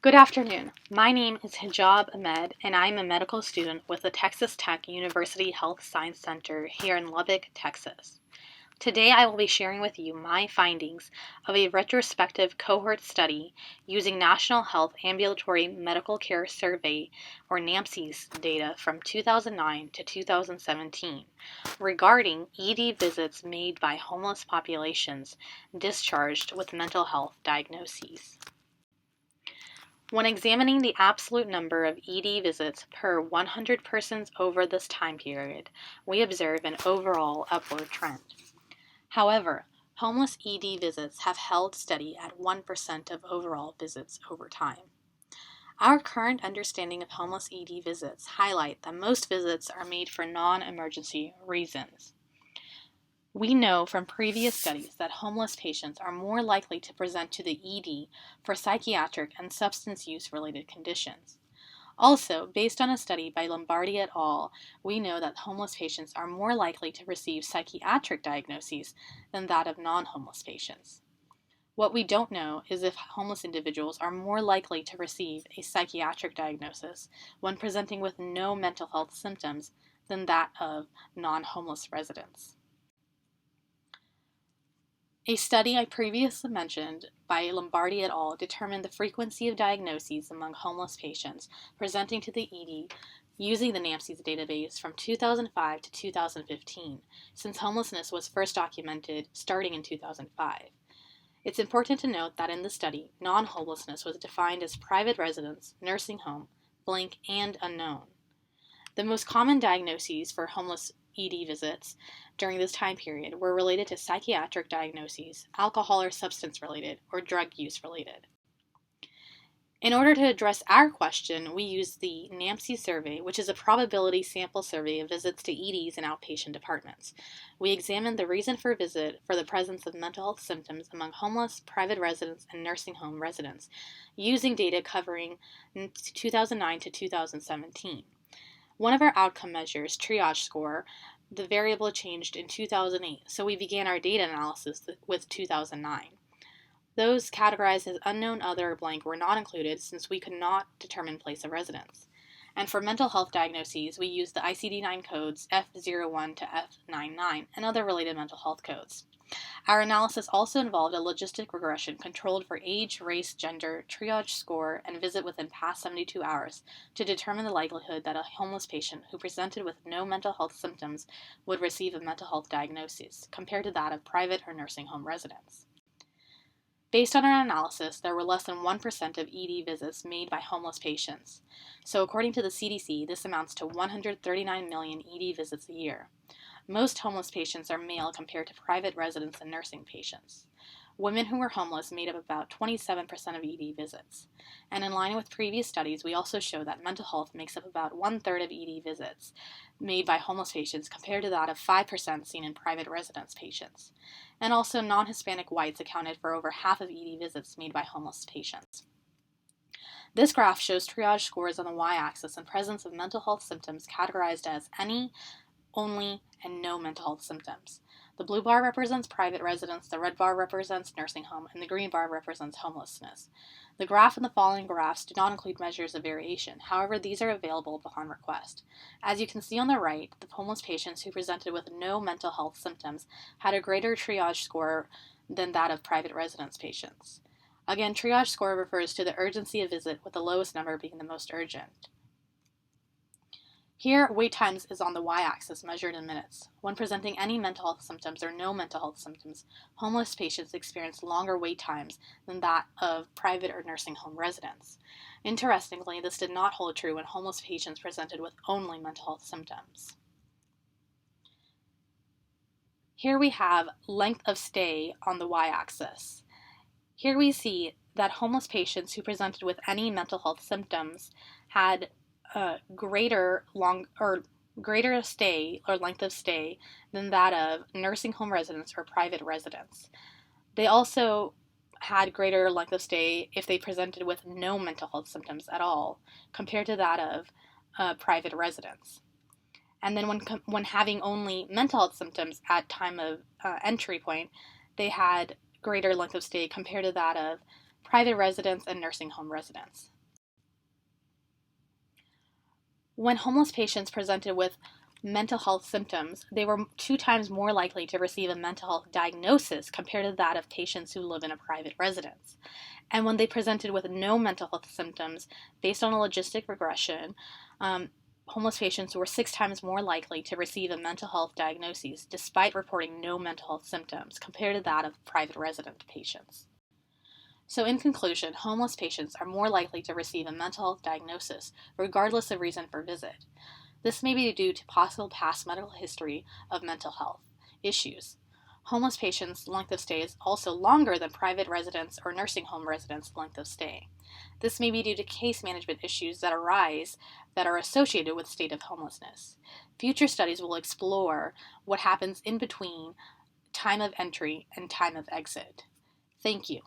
Good afternoon. My name is Hijab Ahmed, and I'm a medical student with the Texas Tech University Health Science Center here in Lubbock, Texas. Today I will be sharing with you my findings of a retrospective cohort study using National Health Ambulatory Medical Care Survey, or NAMCS, data from 2009 to 2017 regarding ED visits made by homeless populations discharged with mental health diagnoses. When examining the absolute number of ED visits per 100 persons over this time period, we observe an overall upward trend. However, homeless ED visits have held steady at 1% of overall visits over time. Our current understanding of homeless ED visits highlight that most visits are made for non-emergency reasons. We know from previous studies that homeless patients are more likely to present to the ED for psychiatric and substance use related conditions. Also, based on a study by Lombardi et al., we know that homeless patients are more likely to receive psychiatric diagnoses than that of non-homeless patients. What we don't know is if homeless individuals are more likely to receive a psychiatric diagnosis when presenting with no mental health symptoms than that of non-homeless residents. A study I previously mentioned by Lombardi et al. Determined the frequency of diagnoses among homeless patients presenting to the ED using the NAMCS database from 2005 to 2015, since homelessness was first documented starting in 2005. It's important to note that in the study, non-homelessness was defined as private residence, nursing home, blank, and unknown. The most common diagnoses for homeless ED visits during this time period were related to psychiatric diagnoses, alcohol or substance related, or drug use related. In order to address our question, we used the NAMCS survey, which is a probability sample survey of visits to EDs and outpatient departments. We examined the reason for visit for the presence of mental health symptoms among homeless, private residents, and nursing home residents, using data covering 2009 to 2017. One of our outcome measures, Triage score, the variable changed in 2008, so we began our data analysis with 2009. Those categorized as unknown, other, or blank were not included since we could not determine place of residence. And for mental health diagnoses, we used the ICD-9 codes F01 to F99 and other related mental health codes. Our analysis also involved a logistic regression controlled for age, race, gender, triage score, and visit within past 72 hours to determine the likelihood that a homeless patient who presented with no mental health symptoms would receive a mental health diagnosis, compared to that of private or nursing home residents. Based on our analysis, there were less than 1% of ED visits made by homeless patients. So according to the CDC, this amounts to 139 million ED visits a year. Most homeless patients are male compared to private residents and nursing patients. Women who were homeless made up about 27% of ED visits. And in line with previous studies, we also show that mental health makes up about 1/3 of ED visits made by homeless patients compared to that of 5% seen in private residence patients. And also non-Hispanic whites accounted for over half of ED visits made by homeless patients. This graph shows triage scores on the y-axis and presence of mental health symptoms categorized as any, only, and no mental health symptoms. The blue bar represents private residence, the red bar represents nursing home, and the green bar represents homelessness. The graph and the following graphs do not include measures of variation. However, these are available upon request. As you can see on the right, the homeless patients who presented with no mental health symptoms had a greater triage score than that of private residence patients. Again, triage score refers to the urgency of visit, with the lowest number being the most urgent. Here, wait times is on the y-axis, measured in minutes. When presenting any mental health symptoms or no mental health symptoms, homeless patients experience longer wait times than that of private or nursing home residents. Interestingly, this did not hold true when homeless patients presented with only mental health symptoms. Here we have length of stay on the y-axis. Here we see that homeless patients who presented with any mental health symptoms had greater stay or length of stay than that of nursing home residents or private residents. They also had greater length of stay if they presented with no mental health symptoms at all, compared to that of private residents. And then when having only mental health symptoms at time of entry point, they had greater length of stay compared to that of private residents, and nursing home residents. When homeless patients presented with mental health symptoms, they were 2 times more likely to receive a mental health diagnosis compared to that of patients who live in a private residence. And when they presented with no mental health symptoms, based on a logistic regression, homeless patients were 6 times more likely to receive a mental health diagnosis despite reporting no mental health symptoms compared to that of private resident patients. So in conclusion, homeless patients are more likely to receive a mental health diagnosis regardless of reason for visit. This may be due to possible past medical history of mental health issues. Homeless patients' length of stay is also longer than private residents or nursing home residents' length of stay. This may be due to case management issues that arise that are associated with state of homelessness. Future studies will explore what happens in between time of entry and time of exit. Thank you.